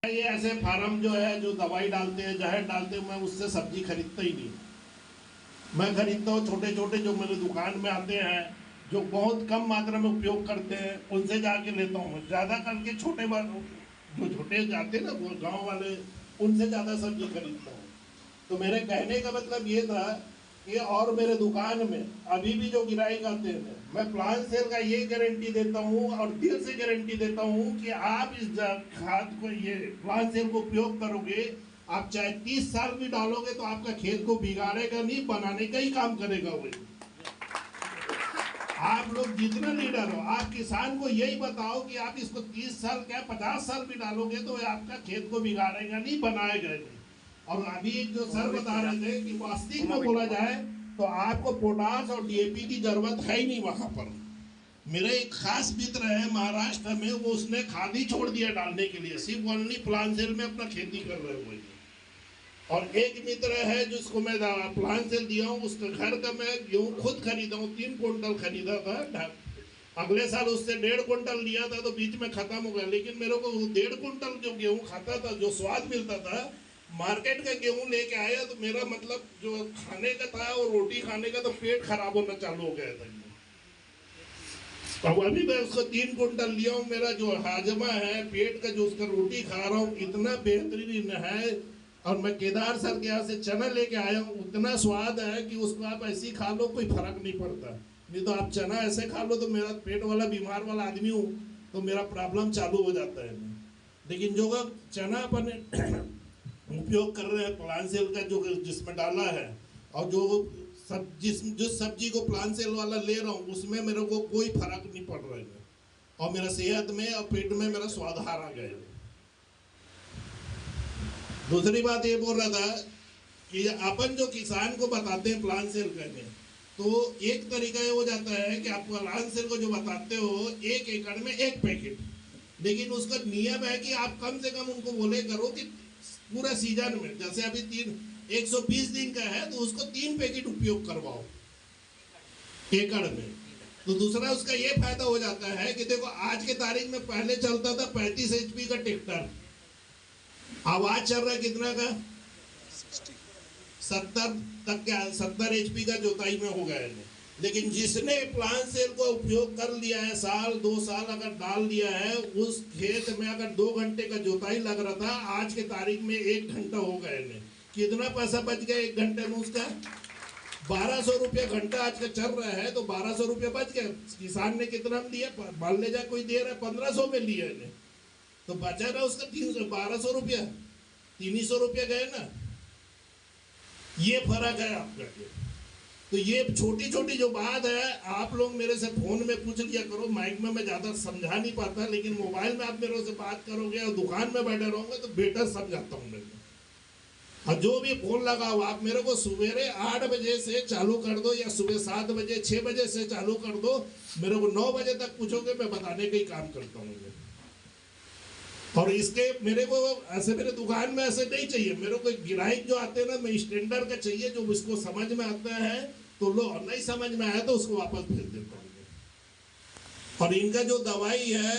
ये ऐसे फार्म जो है जो दवाई डालते हैं जहर डालते हैं, मैं उससे सब्जी खरीदता ही नहीं। मैं खरीदता हूँ छोटे छोटे जो मेरे दुकान में आते हैं, जो बहुत कम मात्रा में उपयोग करते हैं, उनसे जाके लेता हूँ। ज़्यादा करके छोटे जो छोटे जाते हैं ना वो गाँव वाले, उनसे ज़्यादा सब्जी खरीदता हूँ। तो मेरे कहने का मतलब ये था कि और मेरे दुकान में अभी भी जो गिराई आते हैं, मैं प्लांट सेल का ये गारंटी देता हूँ और दिल से गारंटी देता हूँ कि आप इस खाद को, ये प्लांट सेल को उपयोग करोगे, आप चाहे 30 साल भी डालोगे तो आपका खेत को बिगाड़ेगा नहीं, बनाने का ही काम करेगा वो। आप लोग जितना लीडर हो, आप किसान को यही बताओ कि आप इसको 30 साल क्या 50 साल भी डालोगे तो आपका खेत को बिगाड़ेगा नहीं, बनाएगा नहीं। और अभी एक जो सर बता रहे थे कि वास्तविक में बोला जाए तो आपको पोटास और डीएपी की जरूरत है ही नहीं वहां पर। मेरे एक खास मित्र है महाराष्ट्र में, वो उसने खाद ही छोड़ दिया डालने के लिए, सिर्फ ओनली प्लांट सेल में अपना खेती कर रहे हुए। और एक मित्र है जिसको मैं प्लांट सेल दिया हूँ, उसके घर का मैं गेहूँ खुद खरीदा हूँ, 3 क्विंटल खरीदा था। अगले साल उससे 1.5 क्विंटल लिया था तो बीच में खत्म हो गया, लेकिन मेरे को 1.5 क्विंटल जो गेहूँ खाता था, जो स्वाद मिलता था, मार्केट का गेहूं लेके आया तो मेरा मतलब जो खाने का था और रोटी खाने का, तो पेट खराब होना चालू हो गया था। अब अभी मैं उसको 3 क्विंटल लिया हूँ, मेरा जो हाजमा है पेट का, जो उसका रोटी खा रहा हूँ, इतना बेहतरीन है। और मैं केदार सर के यहाँ से चना लेके आया हूँ, उतना स्वाद है कि उसको आप ऐसे ही खा लो, कोई फर्क नहीं पड़ता। नहीं तो आप चना ऐसे खा लो तो मेरा पेट वाला बीमार वाला आदमी हूँ तो मेरा प्रॉब्लम चालू हो जाता है। लेकिन जो चना अपन उपयोग कर रहे हैं प्लांट सेल का, जो जिसमें डाला है, और जो जिस सब्जी को प्लांट सेल वाला ले रहा हूँ उसमें मेरे को कोई फर्क नहीं पड़ रहा है, और मेरा सेहत में और पेट में मेरा स्वाद हार आ गया। दूसरी बात ये बोल रहा था कि अपन जो किसान को बताते हैं प्लांट सेल करने, तो एक तरीका ये हो जाता है कि आप प्लांट सेल को जो बताते हो 1 एकड़ में 1 पैकेट, लेकिन उसका नियम है कि आप कम से कम उनको बोले करो कि पूरा सीजन में, जैसे अभी 120 दिन का है तो उसको 3 पैकेट उपयोग करवाओ एकड़ में। तो दूसरा उसका ये फायदा हो जाता है कि देखो आज के तारीख में पहले चलता था 35 HP का ट्रैक्टर, आवाज चल रहा है कितना का 70 तक का, 70 HP का जोताई में हो गया है। लेकिन जिसने प्लांट सेल को उपयोग कर लिया है, साल 2 साल अगर डाल दिया है, उस खेत में अगर 2 घंटे का जोताई लग रहा था, आज के तारीख में 1 घंटा हो गए। कितना पैसा बच गया 1 घंटे में उसका? 1200 रुपया घंटा आज का चल रहा है, तो 1200 रुपया बच गया। किसान ने कितना दिया, मान ले जा कोई दे रहा है 1500 में लिया है, तो बचा ना उसका 1200 रुपया, 300 रुपया गए ना। ये फर्क है आपका। तो ये छोटी छोटी जो बात है, आप लोग मेरे से फोन में पूछ लिया करो, माइक में मैं ज्यादा समझा नहीं पाता, लेकिन मोबाइल में आप मेरे से बात करोगे और दुकान में बैठे रहोगे तो बेटर समझाता हूँ मैं। और जो भी फोन लगाओ आप मेरे को सवेरे 8 बजे से चालू कर दो, या सुबह 7 बजे 6 बजे से चालू कर दो, मेरे को 9 बजे तक पूछोगे, मैं बताने का ही काम करता हूँ। और इसके मेरे को ऐसे, मेरे दुकान में ऐसे नहीं चाहिए, मेरे को ग्राहक जो आते हैं ना, मैं स्टैंडर्ड का चाहिए, जो उसको समझ में आता है तो लो, नहीं समझ में आया तो उसको वापस भेज देता हूँ। और इनका जो दवाई है